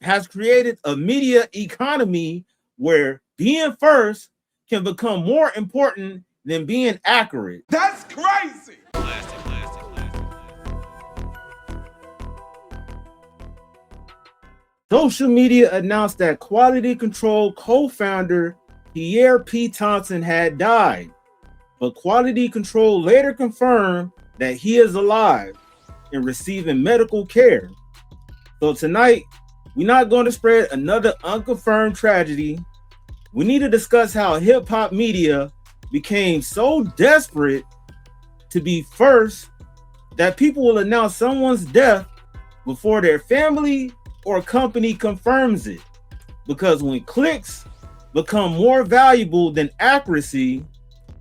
has created a media economy where being first can become more important than being accurate. That's crazy. Social media announced that Quality Control co-founder Pierre P. Thompson had died, but Quality Control later confirmed that he is alive and receiving medical care. So tonight, we're not going to spread another unconfirmed tragedy. We need to discuss how hip-hop media became so desperate to be first that people will announce someone's death before their family or company confirms it. Because when clicks become more valuable than accuracy,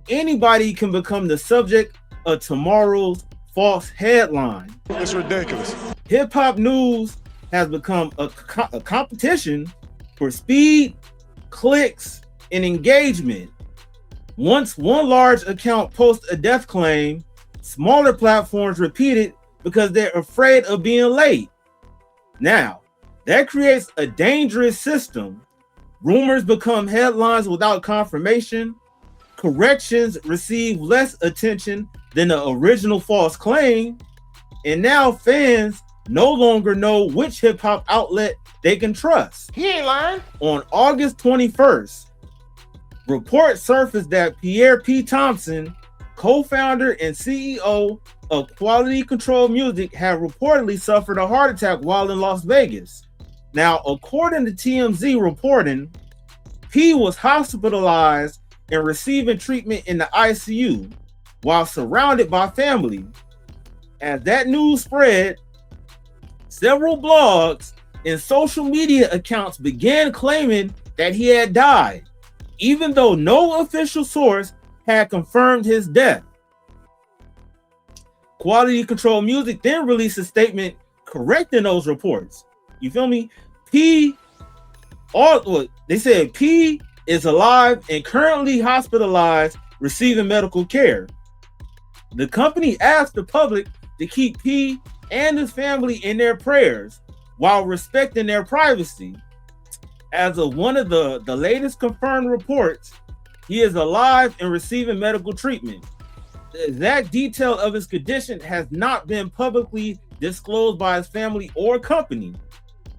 anybody can become the subject of tomorrow's false headline. It's ridiculous. Hip-hop news has become a competition for speed, clicks, and engagement. Once one large account posts a death claim, smaller platforms repeat it because they're afraid of being late. Now, that creates a dangerous system. Rumors become headlines without confirmation. Corrections receive less attention than the original false claim. And now fans no longer know which hip-hop outlet they can trust. He ain't lying. On August 21st, reports surfaced that Pierre P. Thompson, co-founder and CEO of Quality Control Music, had reportedly suffered a heart attack while in Las Vegas. Now, according to TMZ reporting, P was hospitalized and receiving treatment in the ICU while surrounded by family. As that news spread, several blogs and social media accounts began claiming that he had died, even though no official source had confirmed his death. Quality Control Music then released a statement correcting those reports. You feel me? They said P is alive and currently hospitalized, receiving medical care. The company asked the public to keep P and his family in their prayers while respecting their privacy. As of one of the latest confirmed reports, he is alive and receiving medical treatment. The exact detail of his condition has not been publicly disclosed by his family or company.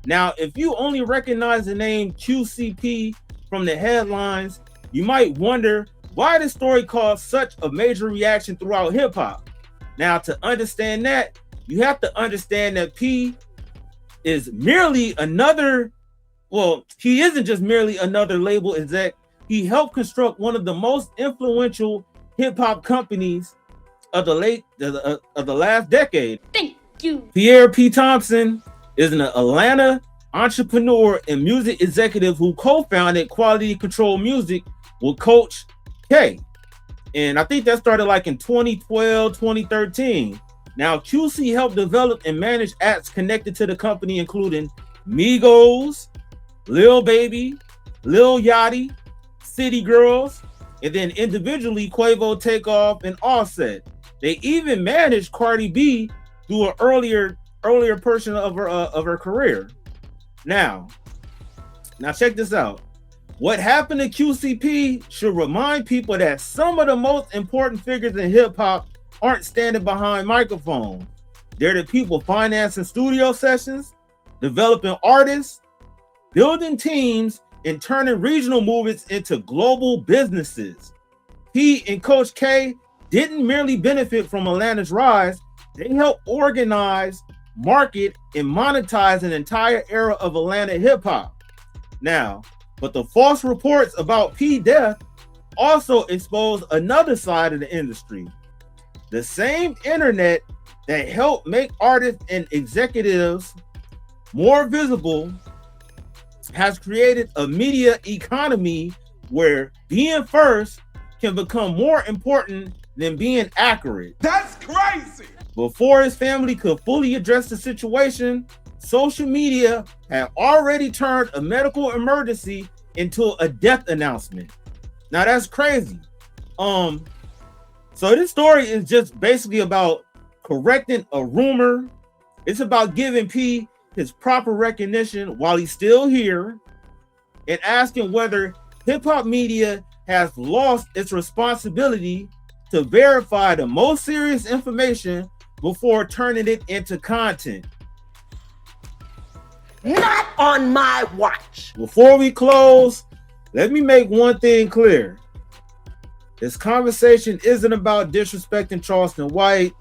Now, if you only recognize the name QCP from the headlines, you might wonder why the story caused such a major reaction throughout hip-hop. Now, to understand that, you have to understand that P is merely another, he isn't just merely another label exec. He helped construct one of the most influential hip-hop companies of the last decade. Thank you. Pierre P. Thompson is an Atlanta entrepreneur and music executive who co-founded Quality Control Music with Coach K. And I think that started like in 2012, 2013. Now, QC helped develop and manage acts connected to the company, including Migos, Lil Baby, Lil Yachty, City Girls, and then individually Quavo, Takeoff, and Offset. They even managed Cardi B through an earlier portion of her career. Now check this out. What happened to QCP should remind people that some of the most important figures in hip hop aren't standing behind microphones. They're the people financing studio sessions, developing artists, building teams, and turning regional movements into global businesses. P and Coach K didn't merely benefit from Atlanta's rise, they helped organize, market, and monetize an entire era of Atlanta hip-hop. Now, but the false reports about P death also exposed another side of the industry. The same internet that helped make artists and executives more visible has created a media economy where being first can become more important than being accurate. That's crazy. Before his family could fully address the situation, social media had already turned a medical emergency into a death announcement. Now that's crazy. So this story is just basically about correcting a rumor. It's about giving P his proper recognition while he's still here, and asking whether hip-hop media has lost its responsibility to verify the most serious information before turning it into content. Not on my watch. Before we close, let me make one thing clear. This conversation isn't about disrespecting Charleston White,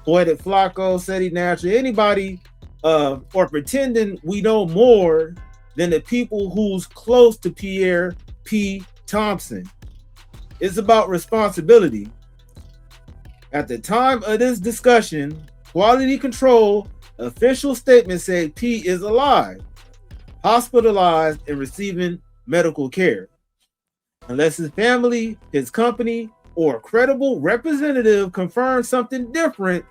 Poetic Flacco, Seti Natural, anybody, or pretending we know more than the people who's close to Pierre P. Thompson. It's about responsibility. At the time of this discussion, Quality Control official statement said P is alive, hospitalized, and receiving medical care. Unless his family, his company, or a credible representative confirms something different,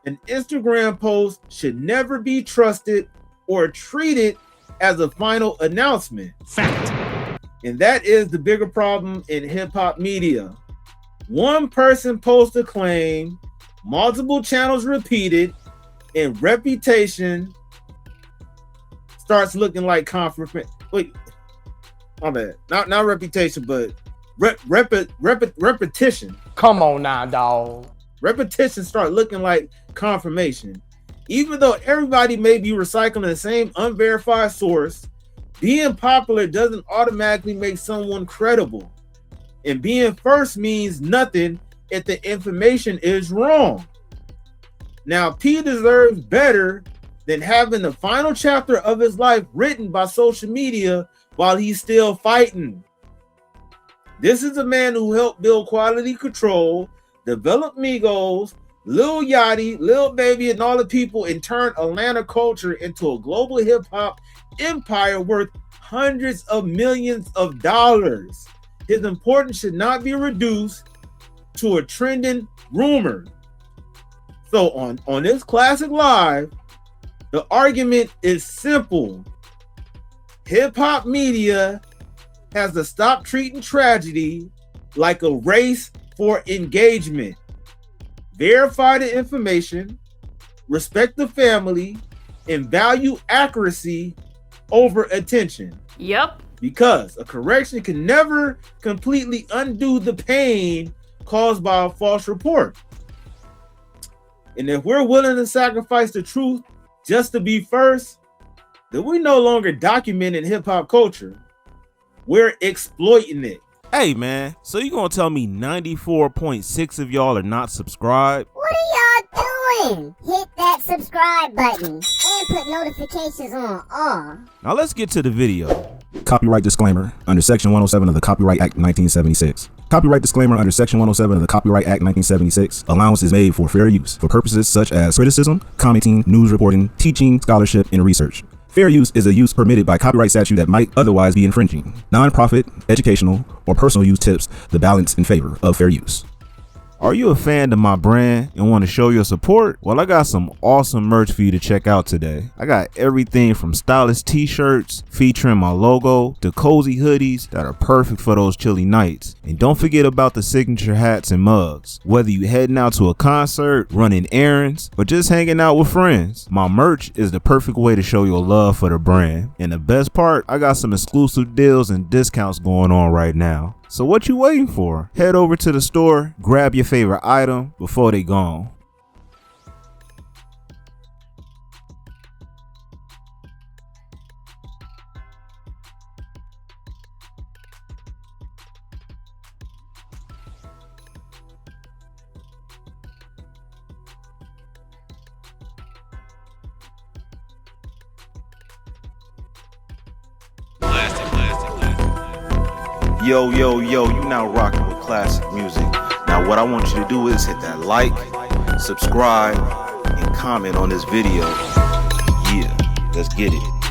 an Instagram post should never be trusted or treated as a final announcement. Fact. And that is the bigger problem in hip-hop media. One person posts a claim, multiple channels repeated, and reputation starts looking like confirmation. Wait, my bad. Not reputation, but repetition. Come on now, dog. Repetition start looking like confirmation. Even though everybody may be recycling the same unverified source, being popular doesn't automatically make someone credible. And being first means nothing if the information is wrong. Now, P deserves better than having the final chapter of his life written by social media while he's still fighting. This is a man who helped build Quality Control, develop Migos, Lil Yachty, Lil Baby, and all the people, and turn Atlanta culture into a global hip-hop empire worth hundreds of millions of dollars. His importance should not be reduced to a trending rumor. So on this Klasic Live, the argument is simple. Hip-hop media has to stop treating tragedy like a race for engagement. Verify the information, respect the family, and value accuracy over attention. Yep. Because a correction can never completely undo the pain caused by a false report. And if we're willing to sacrifice the truth just to be first, then we no longer documenting hip-hop culture. We're exploiting it. Hey man, so you gonna tell me 94.6 of y'all are not subscribed? What are y'all doing? Hit that subscribe button and put notifications on all. Now let's get to the video. Copyright disclaimer under Section 107 of the Copyright Act 1976. Copyright disclaimer under Section 107 of the Copyright Act 1976. Allowance is made for fair use for purposes such as criticism, commenting, news reporting, teaching, scholarship, and research. Fair use is a use permitted by copyright statute that might otherwise be infringing. Non-profit, educational, or personal use tips the balance in favor of fair use. Are you a fan of my brand and want to show your support? Well, I got some awesome merch for you to check out today. I got everything from stylish t-shirts featuring my logo to cozy hoodies that are perfect for those chilly nights. And don't forget about the signature hats and mugs. Whether you heading out to a concert, running errands, or just hanging out with friends, my merch is the perfect way to show your love for the brand. And the best part, I got some exclusive deals and discounts going on right now. So what you waiting for? Head over to the store, grab your favorite item before they gone. Yo, you now rocking with classic music. Now what I want you to do is hit that like, subscribe, and comment on this video. Yeah, let's get it.